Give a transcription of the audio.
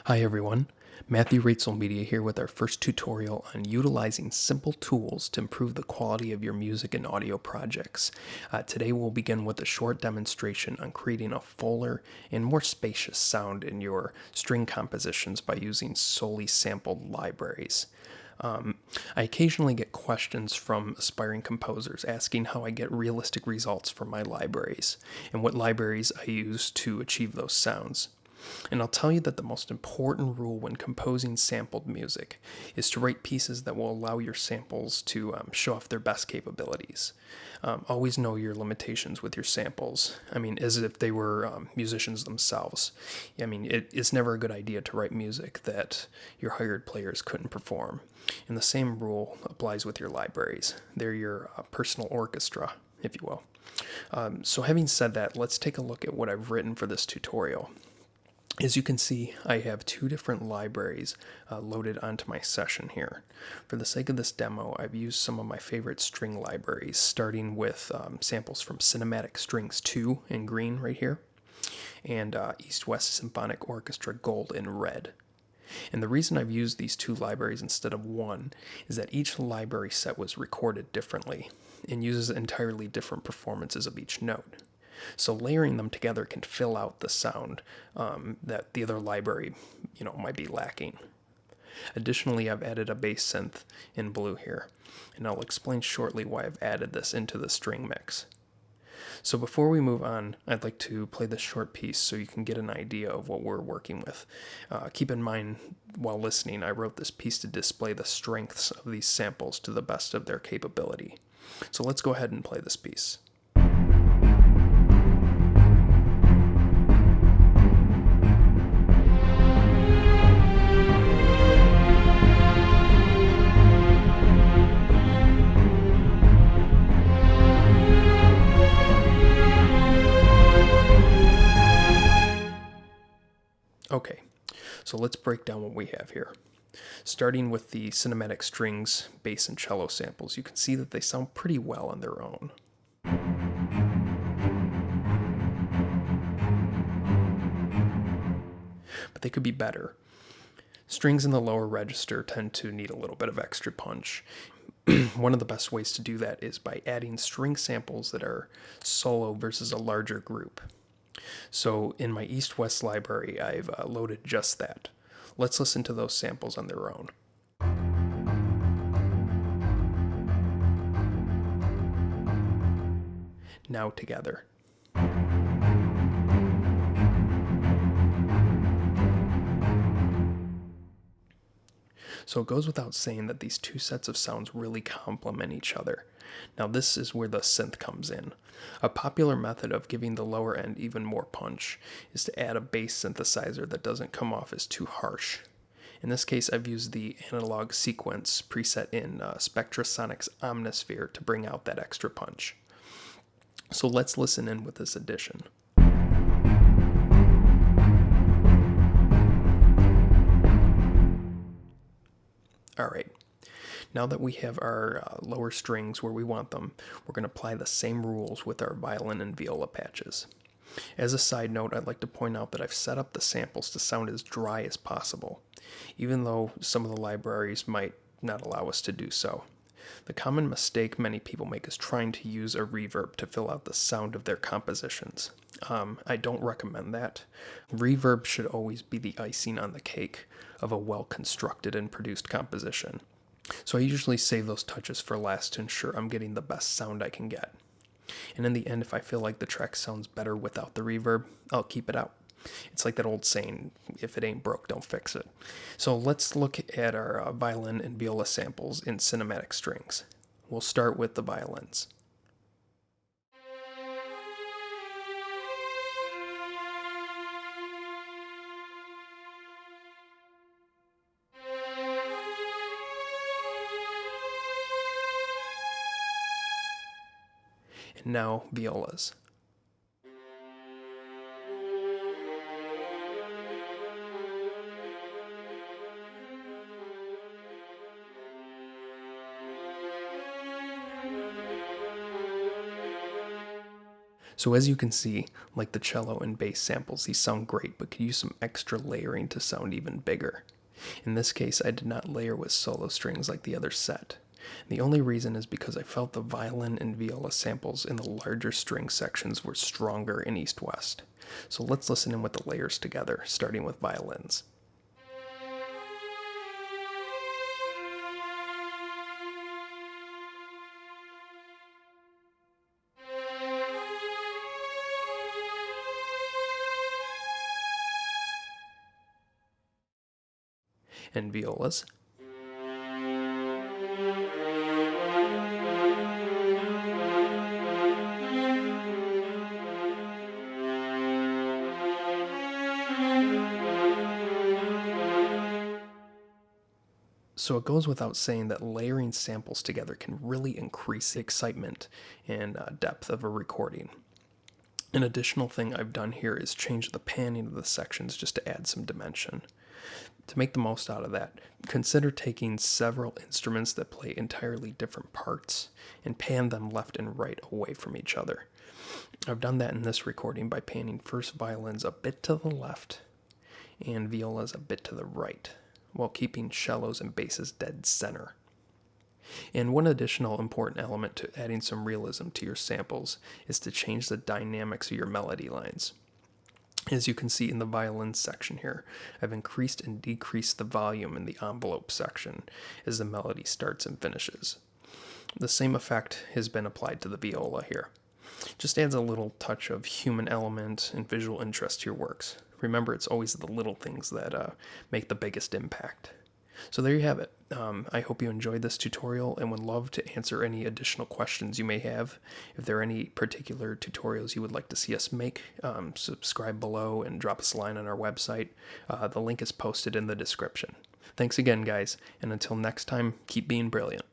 Hi everyone, Matthew Raetzel Media here with our first tutorial on utilizing simple tools to improve the quality of your music and audio projects. Today we'll begin with a short demonstration on creating a fuller and more spacious sound in your string compositions by using solely sampled libraries. I occasionally get questions from aspiring composers asking how I get realistic results from my libraries and what libraries I use to achieve those sounds. And I'll tell you that the most important rule when composing sampled music is to write pieces that will allow your samples to show off their best capabilities. Always know your limitations with your samples. I mean, as if they were musicians themselves. I mean, it's never a good idea to write music that your hired players couldn't perform. And the same rule applies with your libraries. They're your personal orchestra, if you will. So having said that, let's take a look at what I've written for this tutorial. As you can see, I have two different libraries loaded onto my session here. For the sake of this demo, I've used some of my favorite string libraries, starting with samples from Cinematic Strings 2 in green right here, and West Symphonic Orchestra Gold in red. And the reason I've used these two libraries instead of one is that each library set was recorded differently and uses entirely different performances of each note. So layering them together can fill out the sound that the other library, might be lacking. Additionally, I've added a bass synth in blue here, and I'll explain shortly why I've added this into the string mix. So before we move on, I'd like to play this short piece so you can get an idea of what we're working with. Keep in mind, while listening, I wrote this piece to display the strengths of these samples to the best of their capability. So let's go ahead and play this piece. Okay, so let's break down what we have here. Starting with the cinematic strings, bass, and cello samples, you can see that they sound pretty well on their own. But they could be better. Strings in the lower register tend to need a little bit of extra punch. One of the best ways to do that is by adding string samples that are solo versus a larger group. So in my East-West library, I've loaded just that. Let's listen to those samples on their own. Now together. So it goes without saying that these two sets of sounds really complement each other. Now this is where the synth comes in. A popular method of giving the lower end even more punch is to add a bass synthesizer that doesn't come off as too harsh. In this case, I've used the analog sequence preset in Spectrasonics Omnisphere to bring out that extra punch. So let's listen in with this addition. Alright, now that we have our lower strings where we want them, we're going to apply the same rules with our violin and viola patches. As a side note, I'd like to point out that I've set up the samples to sound as dry as possible, even though some of the libraries might not allow us to do so. The common mistake many people make is trying to use a reverb to fill out the sound of their compositions. I don't recommend that. Reverb should always be the icing on the cake of a well-constructed and produced composition. So I usually save those touches for last to ensure I'm getting the best sound I can get. And in the end, if I feel like the track sounds better without the reverb, I'll keep it out. It's like that old saying, if it ain't broke, don't fix it. So let's look at our violin and viola samples in cinematic strings. We'll start with the violins. And now violas. So as you can see, like the cello and bass samples, these sound great, but could use some extra layering to sound even bigger. In this case, I did not layer with solo strings like the other set. The only reason is because I felt the violin and viola samples in the larger string sections were stronger in East-West. So let's listen in with the layers together, starting with violins. And violas. So it goes without saying that layering samples together can really increase the excitement and depth of a recording. An additional thing I've done here is change the panning of the sections just to add some dimension. To make the most out of that, consider taking several instruments that play entirely different parts and pan them left and right away from each other. I've done that in this recording by panning first violins a bit to the left and violas a bit to the right, while keeping cellos and basses dead center. And one additional important element to adding some realism to your samples is to change the dynamics of your melody lines. As you can see in the violin section here, I've increased and decreased the volume in the envelope section as the melody starts and finishes. The same effect has been applied to the viola here. Just adds a little touch of human element and visual interest to your works. Remember, it's always the little things that make the biggest impact. So there you have it. I hope you enjoyed this tutorial and would love to answer any additional questions you may have. If there are any particular tutorials you would like to see us make, subscribe below and drop us a line on our website. The link is posted in the description. Thanks again, guys, and until next time, keep being brilliant.